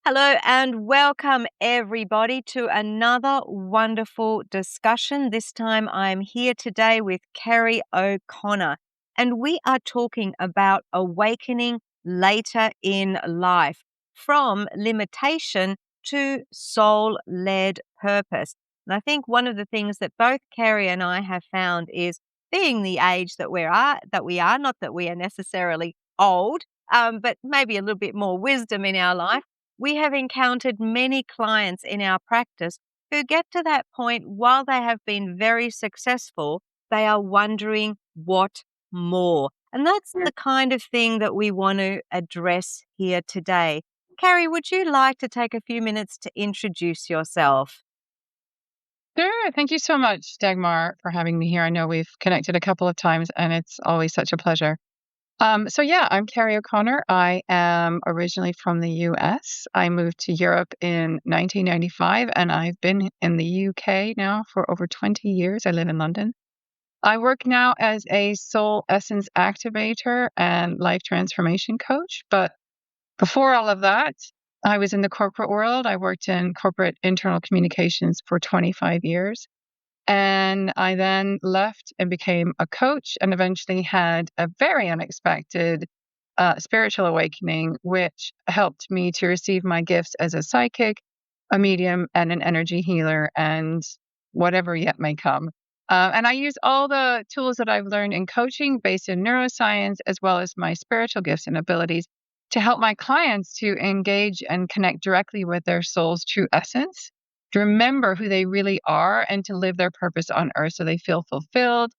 Hello and welcome everybody to another wonderful discussion. This time I'm here today with Karrie O'Connor, and we are talking about awakening later in life from limitation to soul led purpose. And I think one of the things that both Karrie and I have found is being the age that we are, not that we are necessarily old, but maybe a little bit more wisdom in our life. We have encountered many clients in our practice who get to that point while they have been very successful, they are wondering what more. And that's the kind of thing that we want to address here today. Karrie, would you like to take a few minutes to introduce yourself? Sure. Thank you so much, Dagmar, for having me here. I know we've connected a couple of times, and it's always such a pleasure. I'm Karrie O'Connor. I am originally from the US. I moved to Europe in 1995, and I've been in the UK now for over 20 years. I live in London. I work now as a soul essence activator and life transformation coach. But before all of that, I was in the corporate world. I worked in corporate internal communications for 25 years. And I then left and became a coach and eventually had a very unexpected spiritual awakening, which helped me to receive my gifts as a psychic, a medium, and an energy healer, and whatever yet may come. And I use all the tools that I've learned in coaching based in neuroscience, as well as my spiritual gifts and abilities to help my clients to engage and connect directly with their soul's true essence, to remember who they really are, and to live their purpose on earth so they feel fulfilled.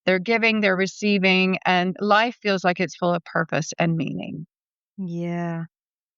They're giving, they're receiving, and life feels like it's full of purpose and meaning. Yeah.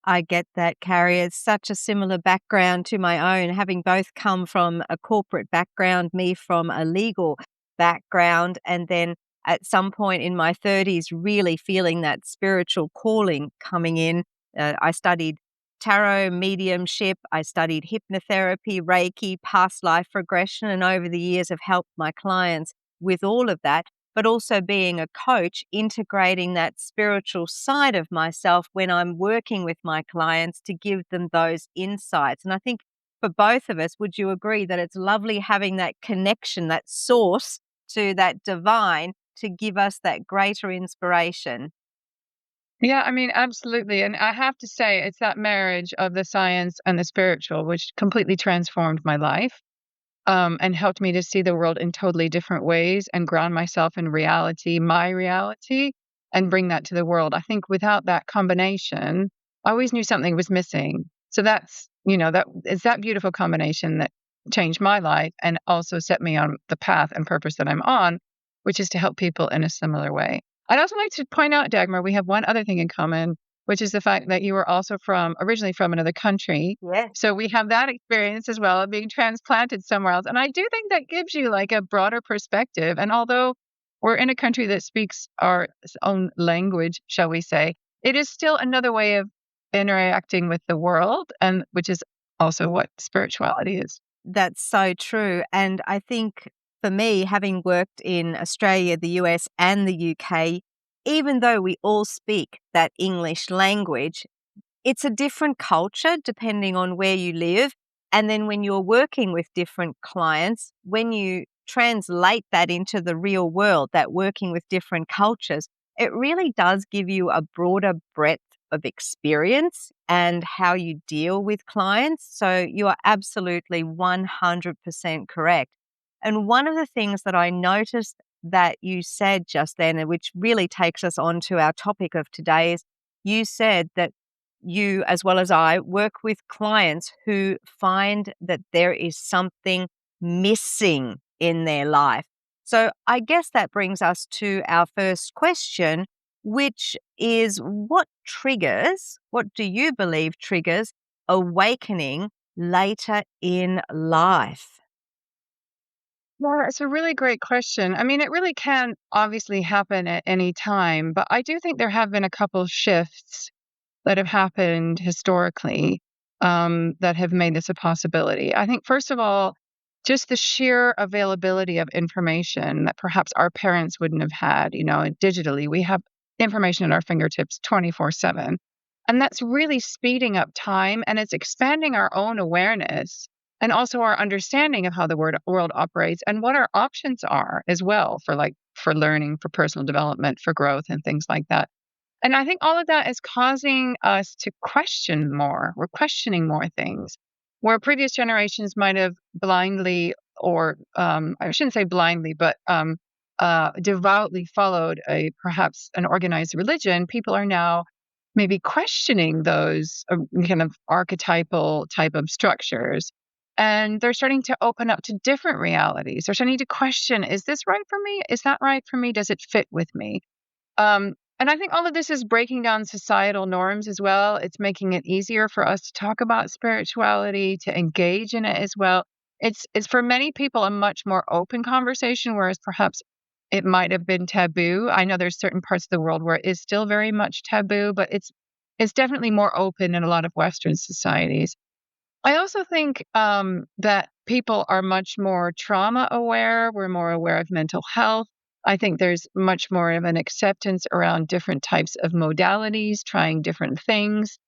I get that, Carrie. It's such a similar background to my own, having both come from a corporate background, me from a legal background, and then at some point in my 30s, really feeling that spiritual calling coming in. I studied tarot, mediumship, I studied hypnotherapy, Reiki, past life regression, and over the years have helped my clients with all of that, but also being a coach, integrating that spiritual side of myself when I'm working with my clients to give them those insights. And I think for both of us, would you agree that it's lovely having that connection, that source to that divine to give us that greater inspiration? Yeah, I mean, absolutely. And I have to say, it's that marriage of the science and the spiritual, which completely transformed my life, and helped me to see the world in totally different ways and ground myself in reality, my reality, and bring that to the world. I think without that combination, I always knew something was missing. So that is that beautiful combination that changed my life and also set me on the path and purpose that I'm on, which is to help people in a similar way. I'd also like to point out, Dagmar, we have one other thing in common, which is the fact that you were also originally from another country. Yes. So we have that experience as well of being transplanted somewhere else. And I do think that gives you like a broader perspective. And although we're in a country that speaks our own language, shall we say, it is still another way of interacting with the world, and which is also what spirituality is. That's so true. And I think for me, having worked in Australia, the US, and the UK, even though we all speak that English language, it's a different culture depending on where you live. And then when you're working with different clients, when you translate that into the real world, that working with different cultures, it really does give you a broader breadth of experience and how you deal with clients. So you are absolutely 100% correct. And one of the things that I noticed that you said just then, and which really takes us on to our topic of today, is you said that you, as well as I, work with clients who find that there is something missing in their life. So I guess that brings us to our first question, which is what do you believe triggers awakening later in life? Well, it's a really great question. I mean, it really can obviously happen at any time, but I do think there have been a couple shifts that have happened historically, that have made this a possibility. I think, first of all, just the sheer availability of information that perhaps our parents wouldn't have had, digitally. We have information at our fingertips 24/7. And that's really speeding up time, and it's expanding our own awareness and also our understanding of how the world operates and what our options are as well for for learning, for personal development, for growth and things like that. And I think all of that is causing us to question more. We're questioning more things where previous generations might have blindly, or I shouldn't say blindly, but devoutly followed a perhaps an organized religion. People are now maybe questioning those kind of archetypal type of structures. And they're starting to open up to different realities. They're starting to question, is this right for me? Is that right for me? Does it fit with me? And I think all of this is breaking down societal norms as well. It's making it easier for us to talk about spirituality, to engage in it as well. It's for many people a much more open conversation, whereas perhaps it might have been taboo. I know there's certain parts of the world where it is still very much taboo, but it's definitely more open in a lot of Western societies. I also think that people are much more trauma aware. We're more aware of mental health. I think there's much more of an acceptance around different types of modalities, trying different things.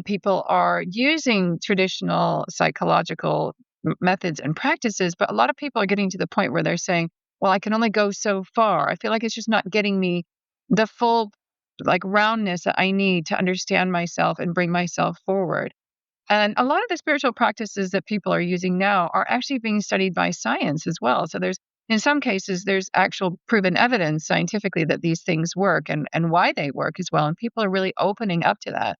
People are using traditional psychological methods and practices, but a lot of people are getting to the point where they're saying, well, I can only go so far. I feel like it's just not getting me the full roundness that I need to understand myself and bring myself forward. And a lot of the spiritual practices that people are using now are actually being studied by science as well. So in some cases, there's actual proven evidence scientifically that these things work and why they work as well. And people are really opening up to that.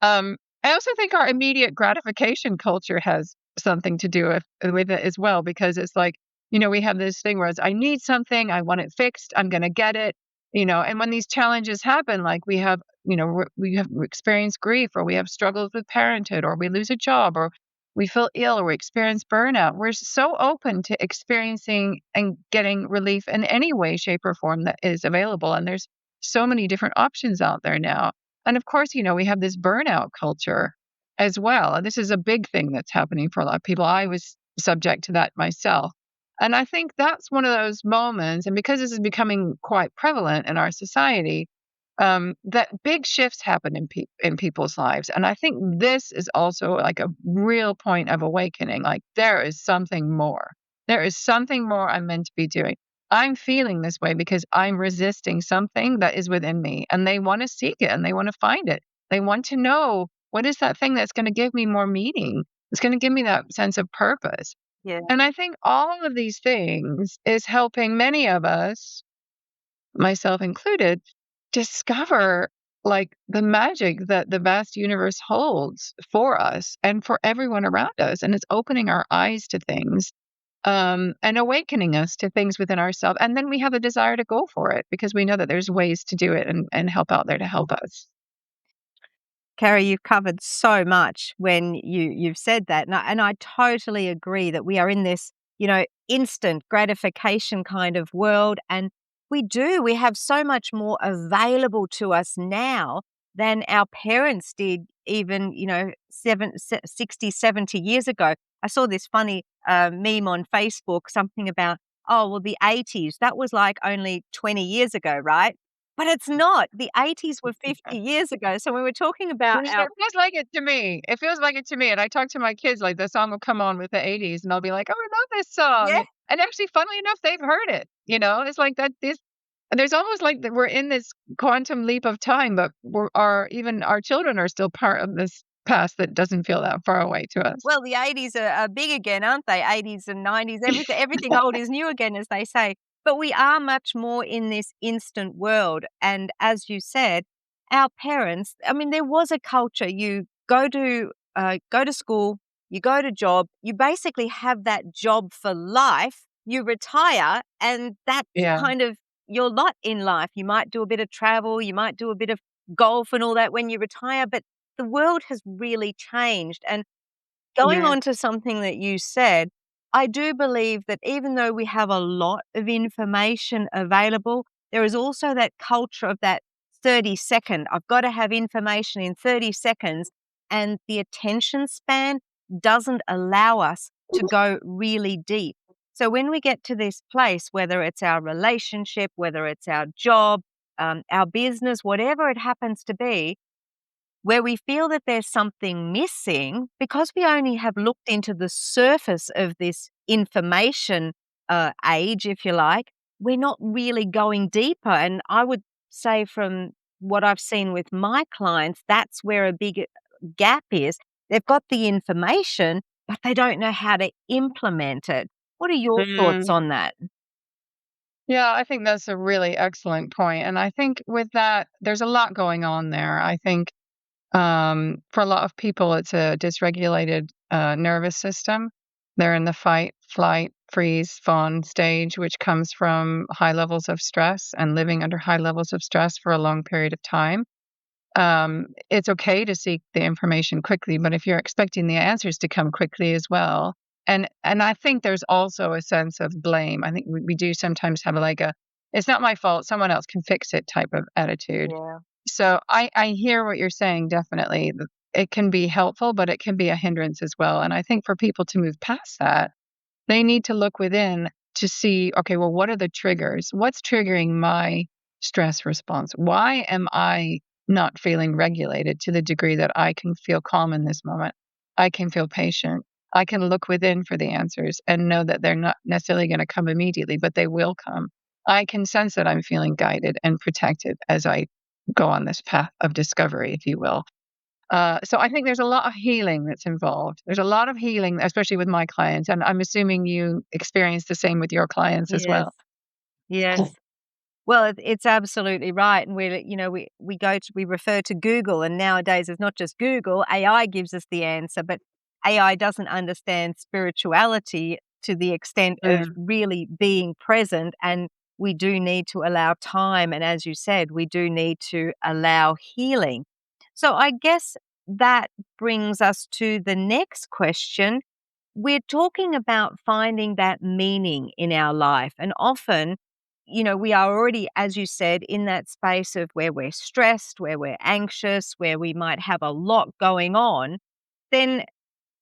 I also think our immediate gratification culture has something to do with it as well, because it's like, we have this thing where it's, I need something, I want it fixed, I'm going to get it, and when these challenges happen, like we experience grief, or we have struggles with parenthood, or we lose a job, or we feel ill, or we experience burnout. We're so open to experiencing and getting relief in any way, shape, or form that is available. And there's so many different options out there now. And of course, we have this burnout culture as well. And this is a big thing that's happening for a lot of people. I was subject to that myself. And I think that's one of those moments. And because this is becoming quite prevalent in our society, that big shifts happen in people's lives. And I think this is also like a real point of awakening. Like, there is something more. There is something more I'm meant to be doing. I'm feeling this way because I'm resisting something that is within me, and they want to seek it and they want to find it. They want to know, what is that thing that's going to give me more meaning? It's going to give me that sense of purpose. Yeah. And I think all of these things is helping many of us, myself included, discover the magic that the vast universe holds for us and for everyone around us. And it's opening our eyes to things, and awakening us to things within ourselves. And then we have a desire to go for it because we know that there's ways to do it and help out there to help us. Karrie, you've covered so much when you've said that, and I totally agree that we are in this, instant gratification kind of world, and we have so much more available to us now than our parents did even, 60, 70 years ago. I saw this funny meme on Facebook, something about, oh, well, the 80s, that was like only 20 years ago, right? But it's not. The 80s were 50 years ago. So when we're talking about It our feels like it to me. It feels like it to me. And I talk to my kids, like the song will come on with the 80s and they'll be like, oh, I love this song. yeah, And actually, funnily enough, they've heard it. It's like that. And there's almost like that we're in this quantum leap of time, but even our children are still part of this past that doesn't feel that far away to us. well, the 80s are big again, aren't they? 80s and 90s, everything old is new again, as they say. But we are much more in this instant world. And as you said, our parents, I mean, there was a culture. You go to school, you go to job, you basically have that job for life. You retire, and that's Yeah. kind of your lot in life. You might do a bit of travel, you might do a bit of golf and all that when you retire, but the world has really changed. And going Yeah. on to something that you said, I do believe that even though we have a lot of information available, there is also that culture of that 30-second. I've got to have information in 30 seconds. And the attention span doesn't allow us to go really deep. So when we get to this place, whether it's our relationship, whether it's our job, our business, whatever it happens to be, where we feel that there's something missing because we only have looked into the surface of this information age, if you like, we're not really going deeper. And I would say, from what I've seen with my clients, that's where a big gap is. They've got the information, but they don't know how to implement it. What are your thoughts Mm. on that? Yeah, I think that's a really excellent point. And I think with that, there's a lot going on there. I think for a lot of people, it's a dysregulated nervous system. They're in the fight, flight, freeze, fawn stage, which comes from high levels of stress and living under high levels of stress for a long period of time. It's okay to seek the information quickly, but if you're expecting the answers to come quickly as well, and I think there's also a sense of blame. I think we do sometimes have like a "it's not my fault, someone else can fix it" type of attitude. Yeah. So I hear what you're saying, definitely. It can be helpful, but it can be a hindrance as well. And I think for people to move past that, they need to look within to see, okay, well, what are the triggers? What's triggering my stress response? Why am I not feeling regulated to the degree that I can feel calm in this moment? I can feel patient. I can look within for the answers and know that they're not necessarily going to come immediately, but they will come. I can sense that I'm feeling guided and protected as I go on this path of discovery, if you will. So I think there's a lot of healing that's involved. There's a lot of healing, especially with my clients, and I'm assuming you experience the same with your clients as Yes. well. Yes. Well, it's absolutely right, and we refer to Google, and nowadays it's not just Google, AI gives us the answer, but AI doesn't understand spirituality to the extent of Mm. really being present, and we do need to allow time, and as you said, we do need to allow healing. So I guess that brings us to the next question. We're talking about finding that meaning in our life, and often, we are already, as you said, in that space of where we're stressed, where we're anxious, where we might have a lot going on. Then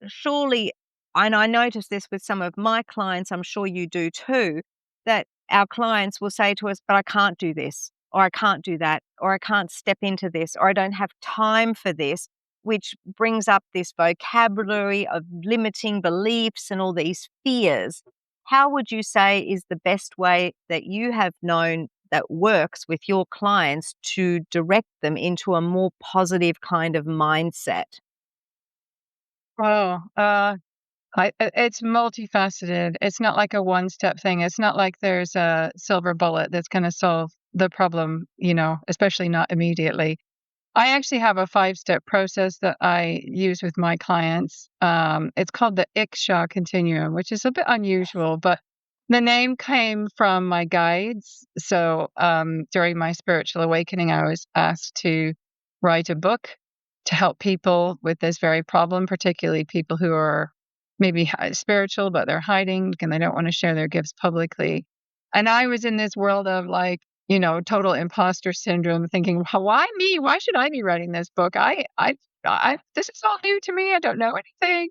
surely, and I notice this with some of my clients, I'm sure you do too, that our clients will say to us, but I can't do this, or I can't do that, or I can't step into this, or I don't have time for this, which brings up this vocabulary of limiting beliefs and all these fears. How would you say is the best way that you have known that works with your clients to direct them into a more positive kind of mindset? Oh, it's multifaceted. It's not like a one-step thing. It's not like there's a silver bullet that's going to solve the problem, especially not immediately. I actually have a five-step process that I use with my clients. It's called the ICSHA continuum, which is a bit unusual, but the name came from my guides. So during my spiritual awakening, I was asked to write a book to help people with this very problem, particularly people who are maybe spiritual, but they're hiding and they don't want to share their gifts publicly. And I was in this world of like, total imposter syndrome, thinking, Why me? Why should I be writing this book? This is all new to me. I don't know anything.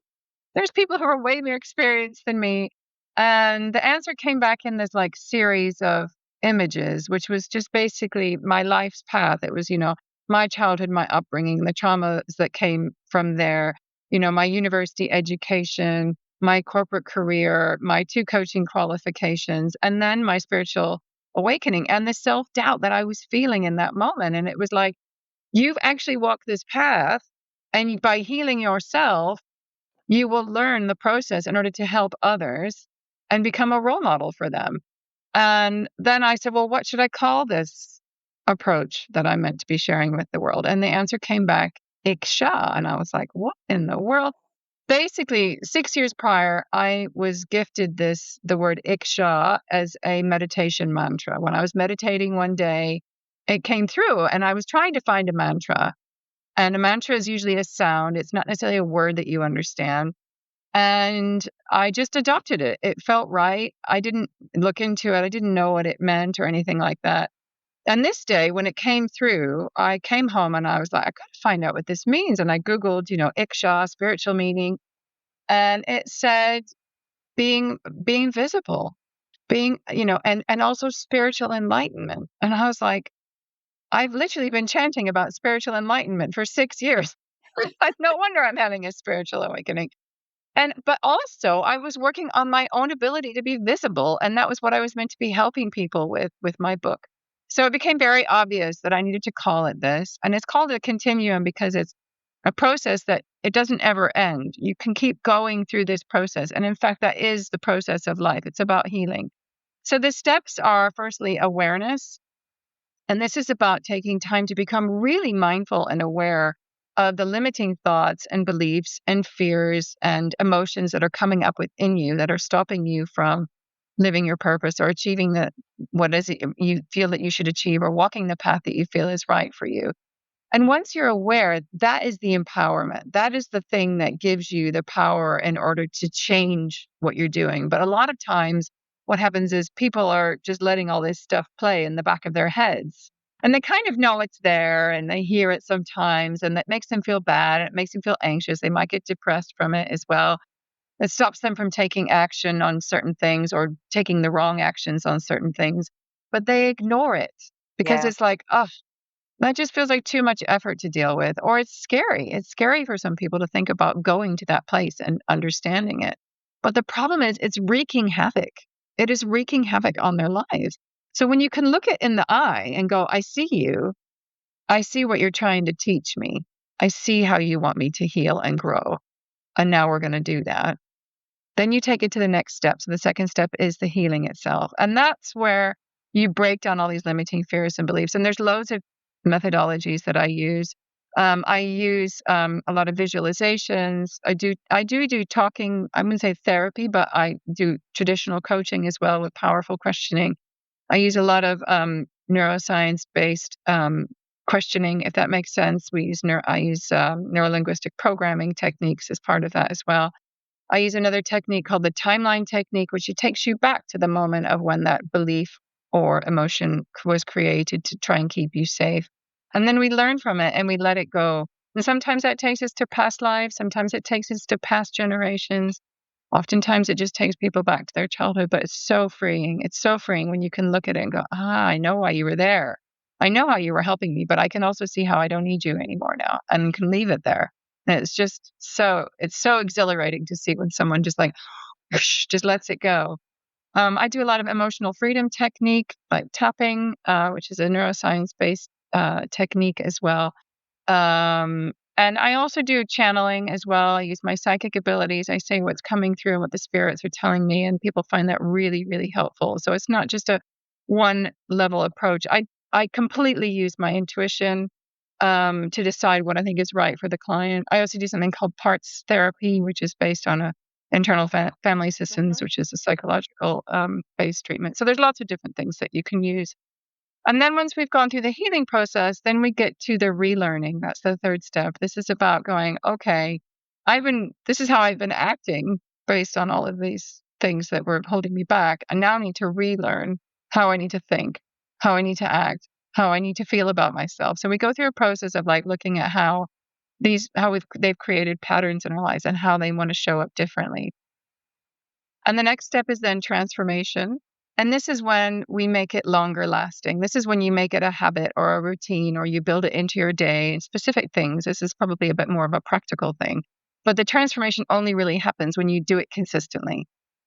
There's people who are way more experienced than me." And the answer came back in this like series of images, which was just basically my life's path. It was, my childhood, my upbringing, the traumas that came from there, my university education, my corporate career, my two coaching qualifications, and then my spiritual awakening and the self doubt that I was feeling in that moment. And it was like, you've actually walked this path, and by healing yourself, you will learn the process in order to help others and become a role model for them. And then I said, well, what should I call this approach that I'm meant to be sharing with the world? And the answer came back, Iksha. And I was like, what in the world? Basically, 6 years prior, I was gifted the word Iksha as a meditation mantra. When I was meditating one day, it came through and I was trying to find a mantra. And a mantra is usually a sound. It's not necessarily a word that you understand. And I just adopted it. It felt right. I didn't look into it. I didn't know what it meant or anything like that. And this day, when it came through, I came home and I was like, I got to find out what this means. And I Googled, Iksha, spiritual meaning. And it said being visible, being, and also spiritual enlightenment. And I was like, I've literally been chanting about spiritual enlightenment for 6 years. No wonder I'm having a spiritual awakening. But also I was working on my own ability to be visible, and that was what I was meant to be helping people with my book. So it became very obvious that I needed to call it this, and it's called a continuum because it's a process that it doesn't ever end. You can keep going through this process, and in fact that is the process of life. It's about healing. So the steps are firstly awareness, and this is about taking time to become really mindful and aware of the limiting thoughts and beliefs and fears and emotions that are coming up within you that are stopping you from living your purpose or achieving what is it you feel that you should achieve or walking the path that you feel is right for you. And once you're aware, that is the empowerment. That is the thing that gives you the power in order to change what you're doing. But a lot of times, what happens is people are just letting all this stuff play in the back of their heads. And they kind of know it's there and they hear it sometimes, and that makes them feel bad. It makes them feel anxious. They might get depressed from it as well. It stops them from taking action on certain things or taking the wrong actions on certain things. But they ignore it because Yeah. it's like, oh, that just feels like too much effort to deal with, or it's scary. It's scary for some people to think about going to that place and understanding it. But the problem is, it's wreaking havoc. It is wreaking havoc on their lives. So when you can look it in the eye and go, I see you, I see what you're trying to teach me, I see how you want me to heal and grow. And now we're going to do that. Then you take it to the next step. So the second step is the healing itself. And that's where you break down all these limiting fears and beliefs. And there's loads of methodologies that I use. I use a lot of visualizations. I do talking. I wouldn't say therapy, but I do traditional coaching as well with powerful questioning. I use a lot of neuroscience based questioning, if that makes sense. I use neurolinguistic programming techniques as part of that as well. I use another technique called the timeline technique, which it takes you back to the moment of when that belief or emotion was created to try and keep you safe. And then we learn from it and we let it go. And sometimes that takes us to past lives. Sometimes it takes us to past generations. Oftentimes it just takes people back to their childhood, but it's so freeing. It's so freeing when you can look at it and go, I know why you were there. I know how you were helping me, but I can also see how I don't need you anymore now and can leave it there. And it's so exhilarating to see when someone just like, whoosh, just lets it go. I do a lot of emotional freedom technique, like tapping, which is a neuroscience based technique as well. And I also do channeling as well. I use my psychic abilities. I say what's coming through and what the spirits are telling me, and people find that really, really helpful. So it's not just a one level approach. I completely use my intuition to decide what I think is right for the client. I also do something called parts therapy, which is based on a internal family systems, Mhm. which is a psychological based treatment. So there's lots of different things that you can use. And then once we've gone through the healing process, then we get to the relearning. That's the third step. This is about going, okay, this is how I've been acting based on all of these things that were holding me back. I now need to relearn how I need to think, how I need to act, how I need to feel about myself. So we go through a process of like looking at they've created patterns in our lives and how they want to show up differently. And the next step is then transformation. And this is when we make it longer lasting. This is when you make it a habit or a routine or you build it into your day, specific things. This is probably a bit more of a practical thing. But the transformation only really happens when you do it consistently.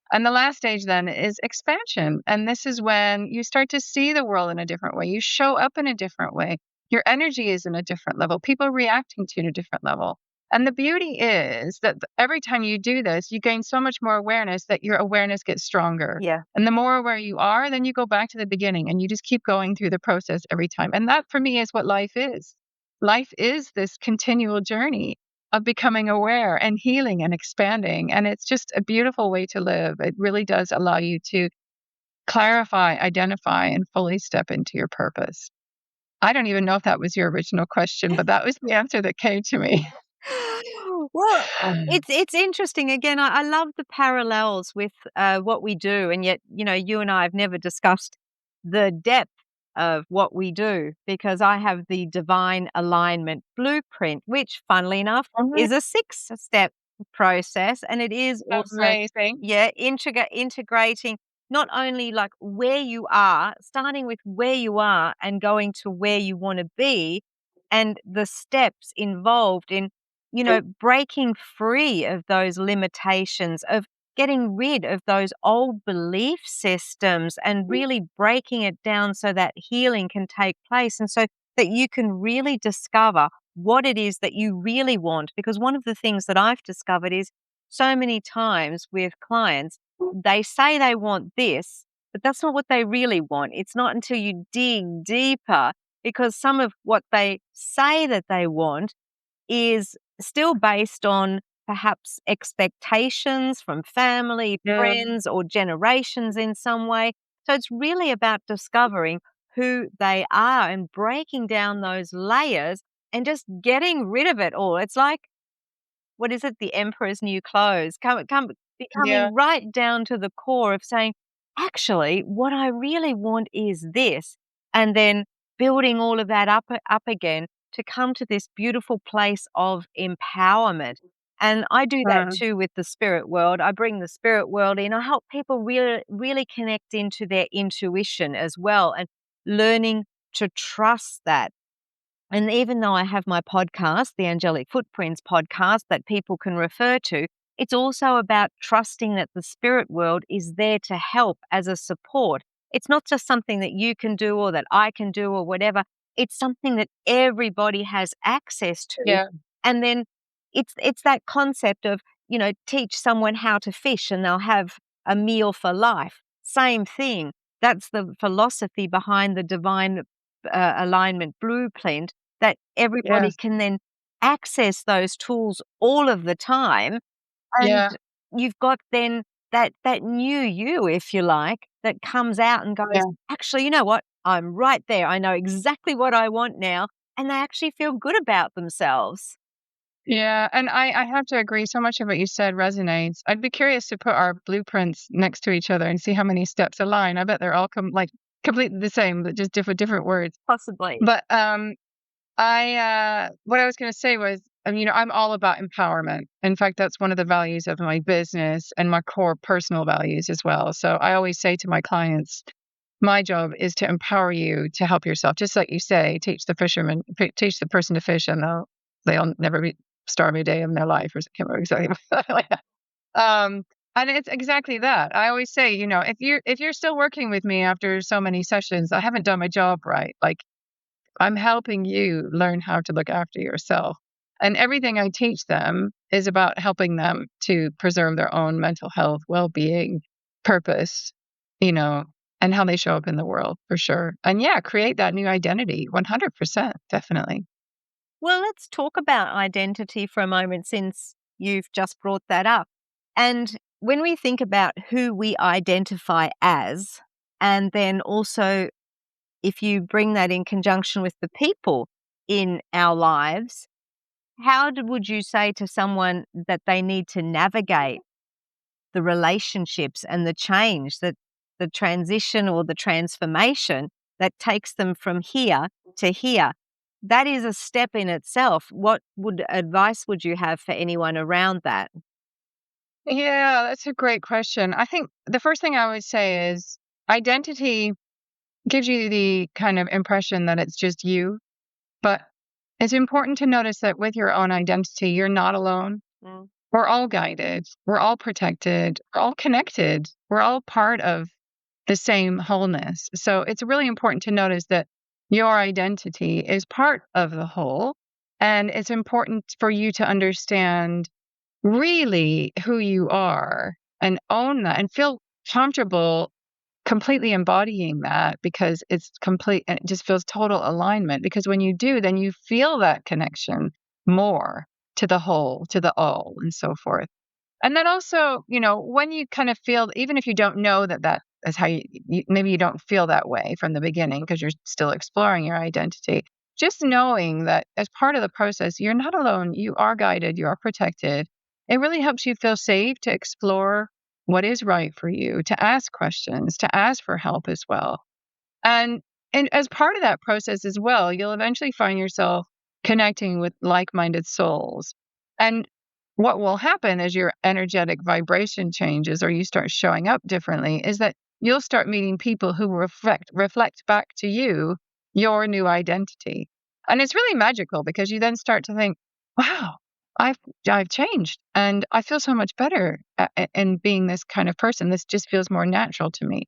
And the last stage then is expansion. And this is when you start to see the world in a different way. You show up in a different way. Your energy is in a different level. People are reacting to you in a different level. And the beauty is that every time you do this, you gain so much more awareness that your awareness gets stronger. Yeah. And the more aware you are, then you go back to the beginning and you just keep going through the process every time. And that for me is what life is. Life is this continual journey of becoming aware and healing and expanding. And it's just a beautiful way to live. It really does allow you to clarify, identify, and fully step into your purpose. I don't even know if that was your original question, but that was the answer that came to me. Well, it's interesting. Again, I love the parallels with what we do, and yet, you and I have never discussed the depth of what we do because I have the divine alignment blueprint, which, funnily enough, Mhm. is a six-step process, and it is also, Amazing. yeah, integrating. not only like where you are, starting with where you are and going to where you want to be, and the steps involved in, breaking free of those limitations, of getting rid of those old belief systems and really breaking it down so that healing can take place and so that you can really discover what it is that you really want. Because one of the things that I've discovered is so many times with clients, they say they want this, but that's not what they really want. It's not until you dig deeper, because some of what they say that they want is still based on perhaps expectations from family, Yeah. friends, or generations in some way. So it's really about discovering who they are and breaking down those layers and just getting rid of it all. It's like, what is it? The emperor's new clothes. Yeah. Becoming right down to the core of saying, actually, what I really want is this. And then building all of that up again to come to this beautiful place of empowerment. And I do that Uh, too with the spirit world. I bring the spirit world in. I help people really connect into their intuition as well and learning to trust that. And even though I have my podcast, the Angelic Footprints podcast, that people can refer to, it's also about trusting that the spirit world is there to help as a support. It's not just something that you can do or that I can do or whatever. It's something that everybody has access to. yeah. And then it's that concept of, teach someone how to fish and they'll have a meal for life. Same thing. That's the philosophy behind the divine alignment blueprint, that everybody Yes. can then access those tools all of the time. And Yeah. you've got then that new you, if you like, that comes out and goes, Yeah. actually, you know what? I'm right there. I know exactly what I want now. And they actually feel good about themselves. Yeah, and I have to agree, so much of what you said resonates. I'd be curious to put our blueprints next to each other and see how many steps align. I bet they're all completely the same, but just different words. Possibly. But, what I was gonna say was, I'm all about empowerment. In fact, that's one of the values of my business and my core personal values as well. So I always say to my clients, my job is to empower you to help yourself. Just like you say, teach the person to fish, and they'll never be starve a day in their life, or I can't remember exactly. Like that. Um, and it's exactly that. I always say, if you're still working with me after so many sessions, I haven't done my job right. Like, I'm helping you learn how to look after yourself. And everything I teach them is about helping them to preserve their own mental health, well-being, purpose, you know, and how they show up in the world for sure. And yeah, create that new identity 100%, definitely. Well, let's talk about identity for a moment since you've just brought that up. And when we think about who we identify as, and then also if you bring that in conjunction with the people in our lives, would you say to someone that they need to navigate the relationships and the change, that the transition or the transformation that takes them from here to here? That is a step in itself. What would advice would you have for anyone around that? Yeah, that's a great question. I think the first thing I would say is identity gives you the kind of impression that it's just you, but it's important to notice that with your own identity, you're not alone. Mm. We're all guided, we're all protected, we're all connected, we're all part of the same wholeness. So it's really important to notice that your identity is part of the whole. And it's important for you to understand really who you are and own that and feel comfortable completely embodying that, because it's complete and it just feels total alignment. Because when you do, then you feel that connection more to the whole, to the all, and so forth. And then also, when you kind of feel, even if you don't know that that is how maybe you don't feel that way from the beginning because you're still exploring your identity, just knowing that as part of the process, you're not alone, you are guided, you are protected. It really helps you feel safe to explore what is right for you, to ask questions, to ask for help as well. And and as part of that process as well, you'll eventually find yourself connecting with like-minded souls. And what will happen as your energetic vibration changes or you start showing up differently is that you'll start meeting people who reflect back to you your new identity. And it's really magical because you then start to think, wow, I've I've changed and I feel so much better in being this kind of person. This just feels more natural to me.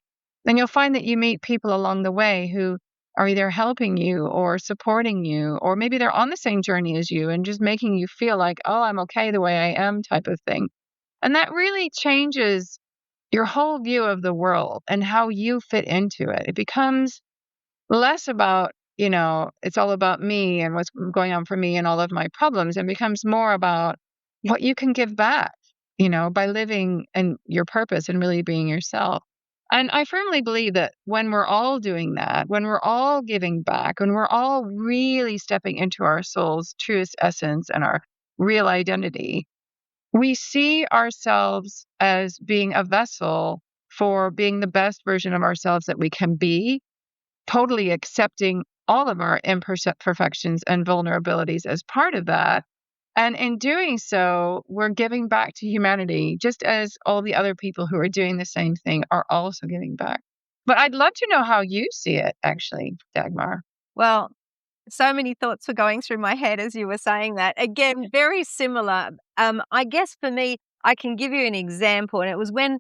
Then you'll find that you meet people along the way who are either helping you or supporting you, or maybe they're on the same journey as you and just making you feel like, oh, I'm okay the way I am, type of thing. And that really changes your whole view of the world and how you fit into it. It becomes less about, it's all about me and what's going on for me and all of my problems, and becomes more about what you can give back, by living and your purpose and really being yourself. And I firmly believe that when we're all doing that, when we're all giving back, when we're all really stepping into our soul's truest essence and our real identity, we see ourselves as being a vessel for being the best version of ourselves that we can be, totally accepting all of our imperfections and vulnerabilities as part of that. And in doing so, we're giving back to humanity, just as all the other people who are doing the same thing are also giving back. But I'd love to know how you see it, actually, Dagmar. Well, so many thoughts were going through my head as you were saying that. Again, very similar. I guess for me, I can give you an example. And it was when,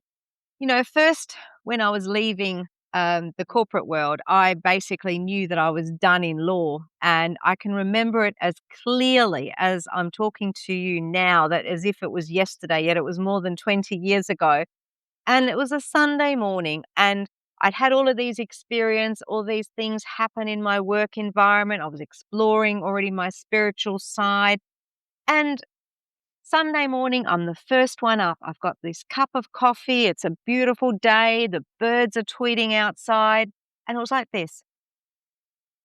first when I was leaving the corporate world, I basically knew that I was done in law. And I can remember it as clearly as I'm talking to you now, that as if it was yesterday, yet it was more than 20 years ago. And it was a Sunday morning, and I'd had all of these experience, all these things happen in my work environment. I was exploring already my spiritual side. And Sunday morning, I'm the first one up. I've got this cup of coffee. It's a beautiful day. The birds are tweeting outside. And it was like this: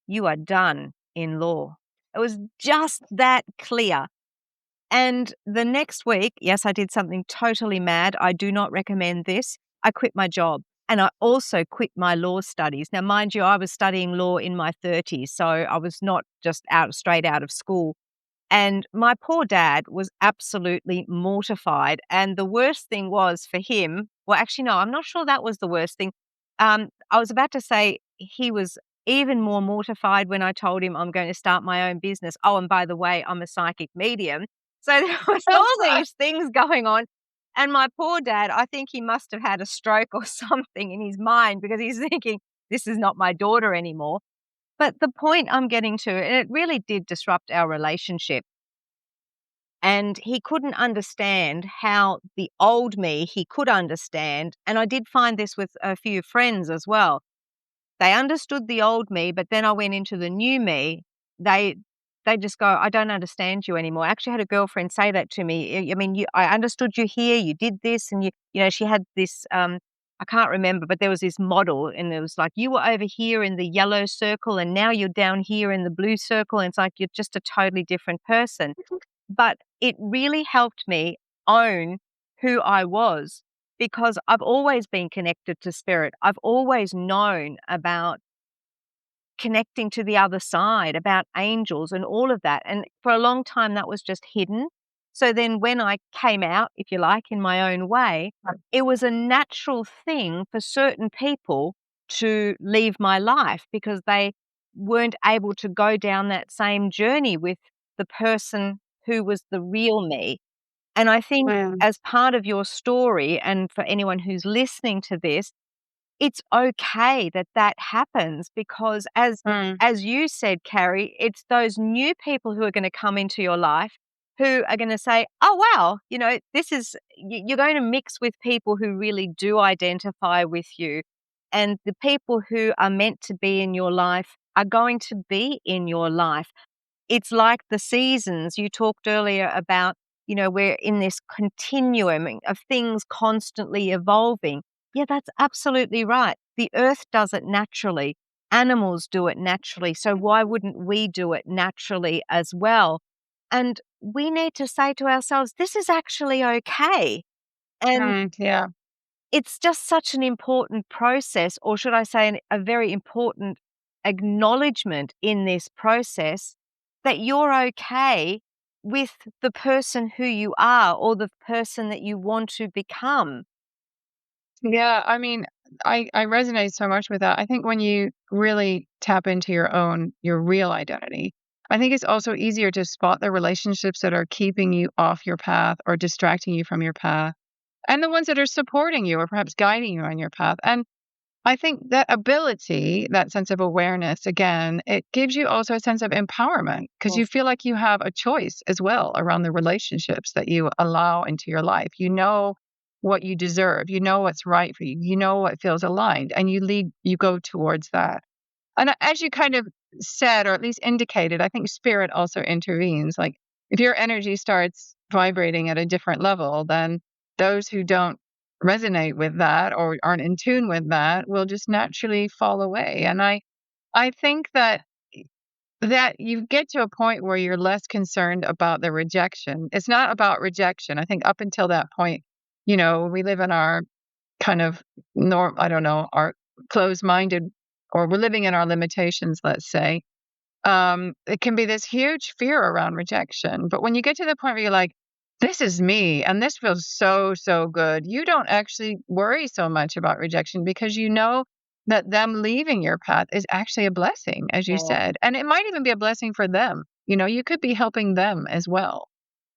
you are done in law. It was just that clear. And the next week, yes, I did something totally mad. I do not recommend this. I quit my job, and I also quit my law studies. Now, mind you, I was studying law in my 30s, so I was not just straight out of school. And my poor dad was absolutely mortified. And the worst thing was for him, well, actually, no, I'm not sure that was the worst thing. I was about to say he was even more mortified when I told him I'm going to start my own business. Oh, and by the way, I'm a psychic medium. So there was all these things going on. And my poor dad, I think he must have had a stroke or something in his mind, because he's thinking, this is not my daughter anymore. But the point I'm getting to, and it really did disrupt our relationship. And he couldn't understand how the old me he could understand. And I did find this with a few friends as well. They understood the old me, but then I went into the new me. They they just go, "I don't understand you anymore." I actually had a girlfriend say that to me. I mean, I understood you here, you did this, and she had this. I can't remember, but there was this model, and it was like you were over here in the yellow circle, and now you're down here in the blue circle, and it's like you're just a totally different person. But it really helped me own who I was, because I've always been connected to spirit. I've always known about connecting to the other side, about angels and all of that. And for a long time, that was just hidden. So then when I came out, if you like, in my own way, it was a natural thing for certain people to leave my life, because they weren't able to go down that same journey with the person who was the real me. And I think, Mm, as part of your story, and for anyone who's listening to this, it's okay that that happens, because mm, as you said, Carrie, it's those new people who are gonna come into your life who are gonna say, "Oh, wow, this is," you're going to mix with people who really do identify with you, and the people who are meant to be in your life are going to be in your life. It's like the seasons. You talked earlier about, we're in this continuum of things constantly evolving. Yeah, that's absolutely right. The earth does it naturally. Animals do it naturally. So why wouldn't we do it naturally as well? And we need to say to ourselves, this is actually okay. And yeah. it's just such an important process, or should I say, a very important acknowledgement in this process, that you're okay with the person who you are, or the person that you want to become. Yeah, I mean, I resonate so much with that. I think when you really tap into your real identity, I think it's also easier to spot the relationships that are keeping you off your path or distracting you from your path, and the ones that are supporting you or perhaps guiding you on your path. And I think that ability, that sense of awareness, again, it gives you also a sense of empowerment because you Yes. feel like you have a choice as well around the relationships that you allow into your life. You know what you deserve, you know what's right for you, you know what feels aligned, and you go towards that. And as you kind of said, or at least indicated, I think spirit also intervenes. Like if your energy starts vibrating at a different level, then those who don't resonate with that or aren't in tune with that will just naturally fall away. And I think that you get to a point where you're less concerned about the rejection. It's not about rejection. I think up until that point, we live in our kind of norm, I don't know, our closed-minded, or we're living in our limitations, let's say. It can be this huge fear around rejection. But when you get to the point where you're like, this is me and this feels so, so good, you don't actually worry so much about rejection because you know that them leaving your path is actually a blessing, as you Yeah. said. And it might even be a blessing for them. You could be helping them as well.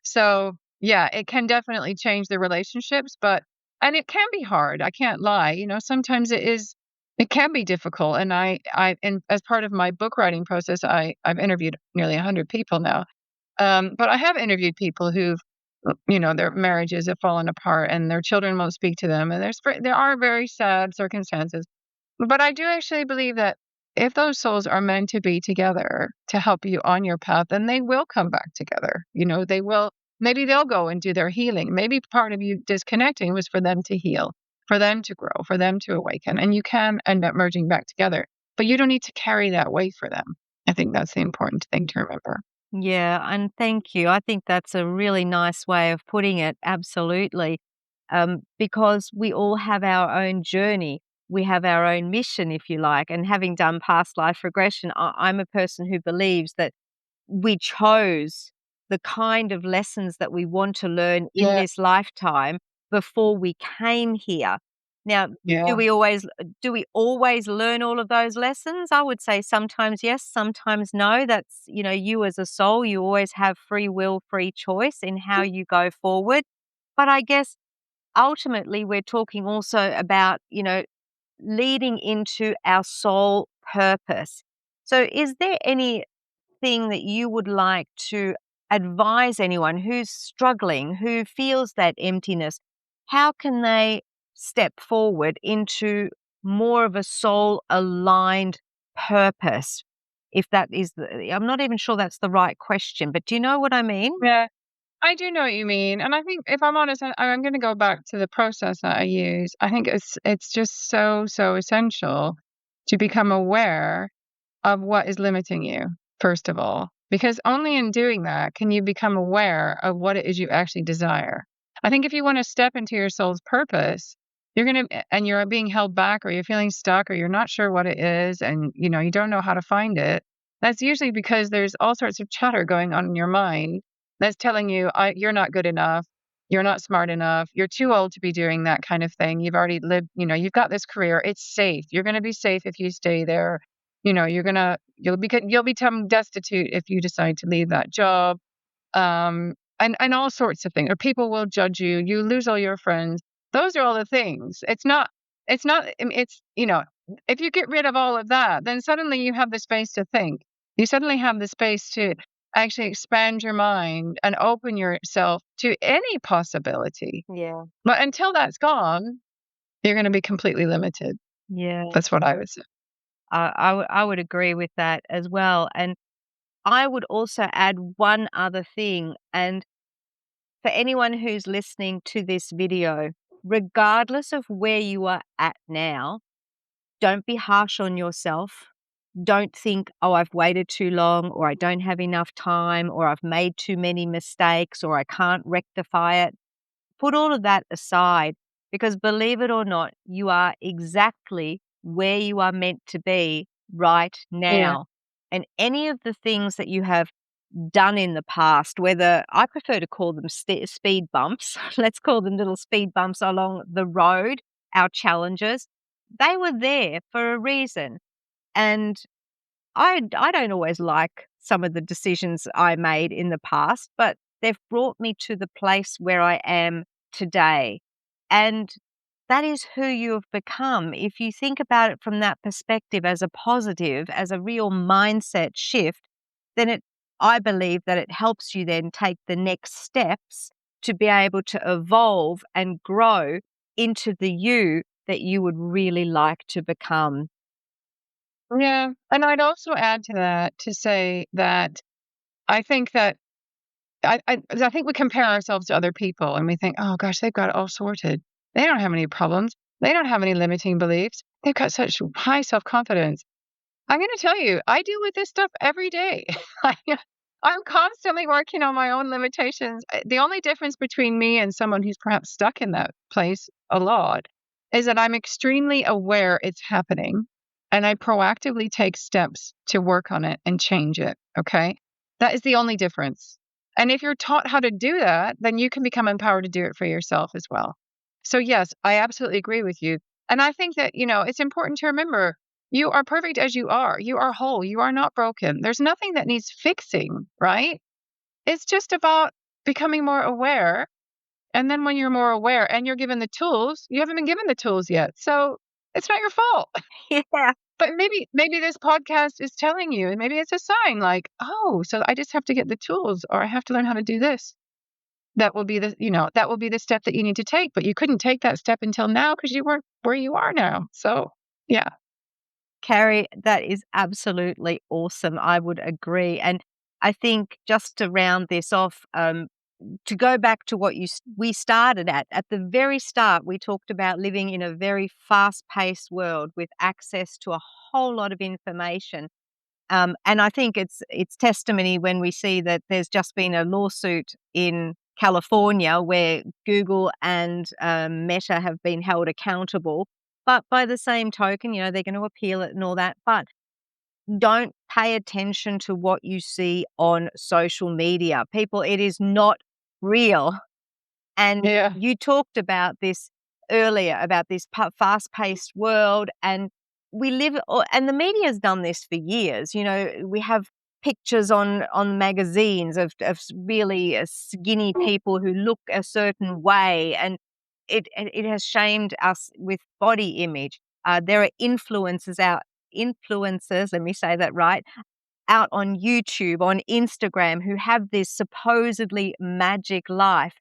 So, yeah, it can definitely change the relationships, and it can be hard. I can't lie. Sometimes it can be difficult. And and as part of my book writing process, I've interviewed nearly 100 people now. But I have interviewed people who've, their marriages have fallen apart and their children won't speak to them. And there are very sad circumstances. But I do actually believe that if those souls are meant to be together to help you on your path, then they will come back together. They will, maybe they'll go and do their healing. Maybe part of you disconnecting was for them to heal, for them to grow, for them to awaken. And you can end up merging back together, but you don't need to carry that weight for them. I think that's the important thing to remember. Yeah, and thank you. I think that's a really nice way of putting it, absolutely. Because we all have our own journey. We have our own mission, if you like. And having done past life regression, I'm a person who believes that we chose the kind of lessons that we want to learn in Yeah. this lifetime before we came here. Now, do Yeah. we always do we always learn all of those lessons? I would say sometimes yes, sometimes no. That's, you as a soul, you always have free will, free choice in how you go forward. But I guess ultimately we're talking also about, leading into our soul purpose. So is there any thing that you would like to advise anyone who's struggling, who feels that emptiness? How can they step forward into more of a soul aligned purpose? If that is I'm not even sure that's the right question, but do you know what I mean? Yeah. I do know what you mean, and I think if I'm honest, I'm gonna go back to the process that I use. I think it's just so, so essential to become aware of what is limiting you, first of all, because only in doing that can you become aware of what it is you actually desire. I think if you wanna step into your soul's purpose, and you're being held back or you're feeling stuck or you're not sure what it is and, you don't know how to find it, that's usually because there's all sorts of chatter going on in your mind that's telling you, "You're not good enough. You're not smart enough. You're too old to be doing that kind of thing. You've already lived, you've got this career. It's safe. You're gonna be safe if you stay there. You'll become destitute if you decide to leave that job." And all sorts of things. Or people will judge you. You lose all your friends. Those are all the things. It's not, I mean, if you get rid of all of that, then suddenly you have the space to think. You suddenly have the space to actually expand your mind and open yourself to any possibility. Yeah. But until that's gone, you're going to be completely limited. Yeah. That's what I would say. I would agree with that as well. And I would also add one other thing. And for anyone who's listening to this video, regardless of where you are at now, don't be harsh on yourself. Don't think, oh, I've waited too long, or I don't have enough time, or I've made too many mistakes, or I can't rectify it. Put all of that aside because believe it or not, you are exactly where you are meant to be right Yeah. now. And any of the things that you have done in the past, whether I prefer to call them speed bumps, let's call them little speed bumps along the road, our challenges. they were there for a reason. And I don't always like some of the decisions I made in the past, but they've brought me to the place where I am today. And that is who you have become. If you think about it from that perspective as a positive, as a real mindset shift, then I believe that it helps you then take the next steps to be able to evolve and grow into the you that you would really like to become. Yeah, and I'd also add to that to say that I think that I think we compare ourselves to other people and we think, "Oh gosh, they've got it all sorted. They don't have any problems. They don't have any limiting beliefs. They've got such high self-confidence." I'm gonna tell you, I deal with this stuff every day. I I'm constantly working on my own limitations. The only difference between me and someone who's perhaps stuck in that place a lot is that I'm extremely aware it's happening, and I proactively take steps to work on it and change it, okay? That is the only difference. And if you're taught how to do that, then you can become empowered to do it for yourself as well. So, yes, I absolutely agree with you. And I think that, it's important to remember you are perfect as you are. You are whole. You are not broken. There's nothing that needs fixing, right? It's just about becoming more aware. And then when you're more aware and you're given the tools, you haven't been given the tools yet. So it's not your fault. Yeah. But maybe this podcast is telling you, and maybe it's a sign like, oh, so I just have to get the tools or I have to learn how to do this. That will be the step that you need to take. But you couldn't take that step until now because you weren't where you are now. So yeah. Karrie, that is absolutely awesome. I would agree. And I think just to round this off, to go back to what we started at the very start, we talked about living in a very fast-paced world with access to a whole lot of information. And I think it's testimony when we see that there's just been a lawsuit in California where Google and Meta have been held accountable. But by the same token, they're going to appeal it and all that. But don't pay attention to what you see on social media. People, it is not real. And Yeah. you talked about this earlier, about this fast-paced world, and we live and the media has done this for years. We have pictures on magazines of really skinny people who look a certain way, and it has shamed us with body image. There are influencers, let me say that right, out on YouTube, on Instagram, who have this supposedly magic life.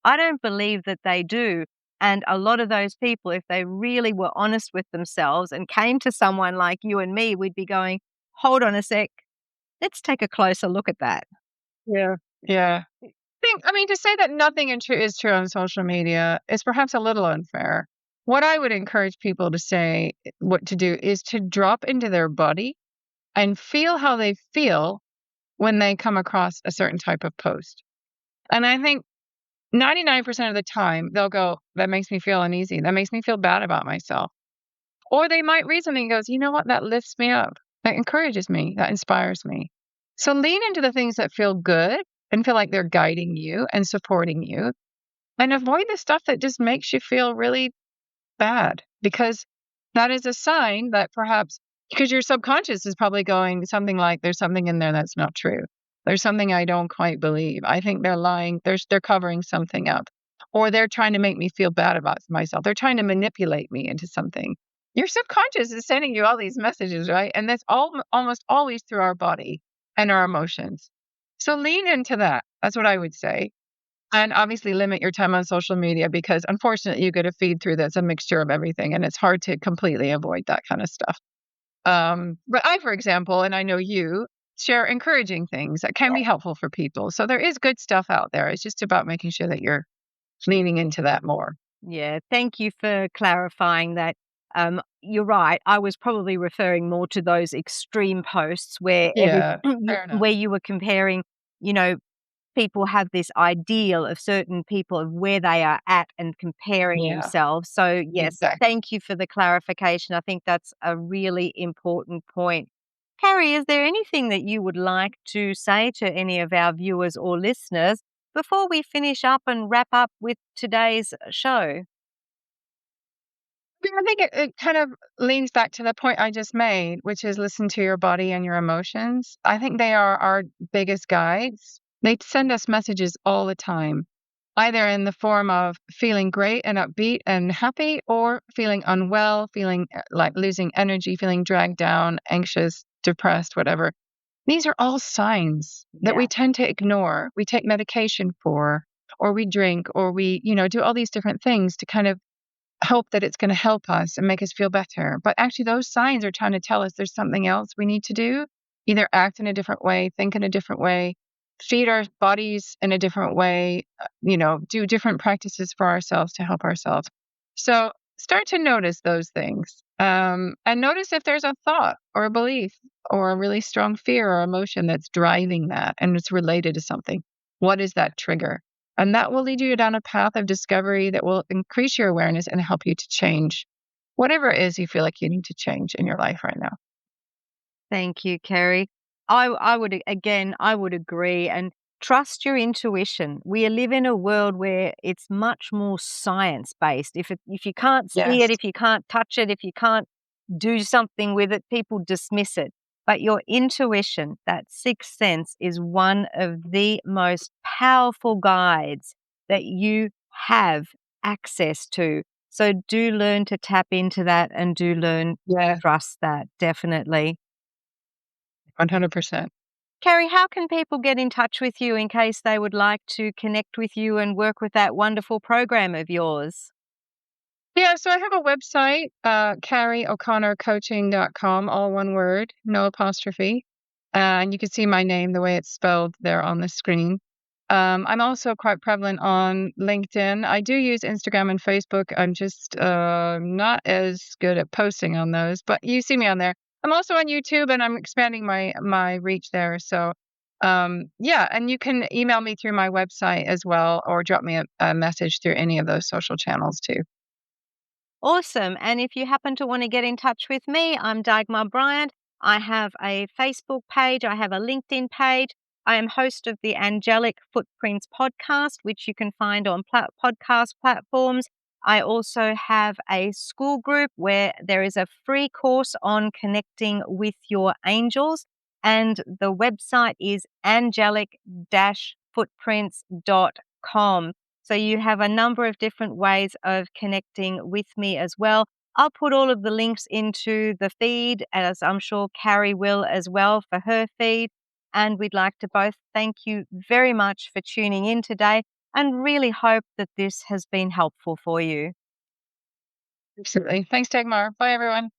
I don't believe that they do. And a lot of those people, if they really were honest with themselves and came to someone like you and me, we'd be going, hold on a sec, let's take a closer look at that. Yeah. Yeah. To say that nothing is true on social media is perhaps a little unfair. What I would encourage people to say, what to do is to drop into their body and feel how they feel when they come across a certain type of post. And I think 99% of the time they'll go, that makes me feel uneasy. That makes me feel bad about myself. Or they might read something and goes, you know what? That lifts me up. That encourages me. That inspires me. So lean into the things that feel good and feel like they're guiding you and supporting you, and avoid the stuff that just makes you feel really bad, because that is a sign that perhaps because your subconscious is probably going something like, there's something in there that's not true. There's something I don't quite believe. I think they're lying. They're covering something up, or they're trying to make me feel bad about myself. They're trying to manipulate me into something. Your subconscious is sending you all these messages, right? And that's almost always through our body and our emotions. So lean into that. That's what I would say. And obviously limit your time on social media, because unfortunately you get a feed through that's a mixture of everything and it's hard to completely avoid that kind of stuff. But I, for example, and I know you, share encouraging things that can be helpful for people. So there is good stuff out there. It's just about making sure that you're leaning into that more. Yeah, thank you for clarifying that. You're right. I was probably referring more to those extreme posts where Yeah, fair enough. where you were comparing, you know, people have this ideal of certain people of where they are at and comparing Yeah, themselves. So, yes, exactly. thank you for the clarification. I think that's a really important point. Karrie, is there anything that you would like to say to any of our viewers or listeners before we finish up and wrap up with today's show? Yeah, I think it kind of leans back to the point I just made, which is listen to your body and your emotions. I think they are our biggest guides. They send us messages all the time, either in the form of feeling great and upbeat and happy, or feeling unwell, feeling like losing energy, feeling dragged down, anxious, depressed, whatever. These are all signs that Yeah. we tend to ignore. We take medication for, or we drink, or we, do all these different things to kind of hope that it's gonna help us and make us feel better. But actually, those signs are trying to tell us there's something else we need to do, either act in a different way, think in a different way, feed our bodies in a different way, do different practices for ourselves to help ourselves. So start to notice those things, and notice if there's a thought or a belief or a really strong fear or emotion that's driving that and it's related to something. What is that trigger? And that will lead you down a path of discovery that will increase your awareness and help you to change whatever it is you feel like you need to change in your life right now. Thank you, Kerry. I would again, I would agree and trust your intuition. We live in a world where it's much more science based. If you can't see Yes. it, if you can't touch it, if you can't do something with it, people dismiss it. But your intuition, that sixth sense, is one of the most powerful guides that you have access to. So do learn to tap into that and do learn to Yeah, trust that, definitely. 100%. Carrie, how can people get in touch with you in case they would like to connect with you and work with that wonderful program of yours? Yeah, so I have a website, carrieocconnorcoaching.com, all one word, no apostrophe. And you can see my name the way it's spelled there on the screen. I'm also quite prevalent on LinkedIn. I do use Instagram and Facebook. I'm just not as good at posting on those, but you see me on there. I'm also on YouTube and I'm expanding my reach there. So yeah, and you can email me through my website as well, or drop me a message through any of those social channels too. Awesome. And if you happen to want to get in touch with me, I'm Dagmar Bryant. I have a Facebook page, I have a LinkedIn page. I am host of the Angelic Footprints podcast, which you can find on podcast platforms. I also have a school group where there is a free course on connecting with your angels. And the website is angelic-footprints.com. So you have a number of different ways of connecting with me as well. I'll put all of the links into the feed, as I'm sure Carrie will as well for her feed. And we'd like to both thank you very much for tuning in today and really hope that this has been helpful for you. Absolutely. Thanks, Dagmar. Bye, everyone.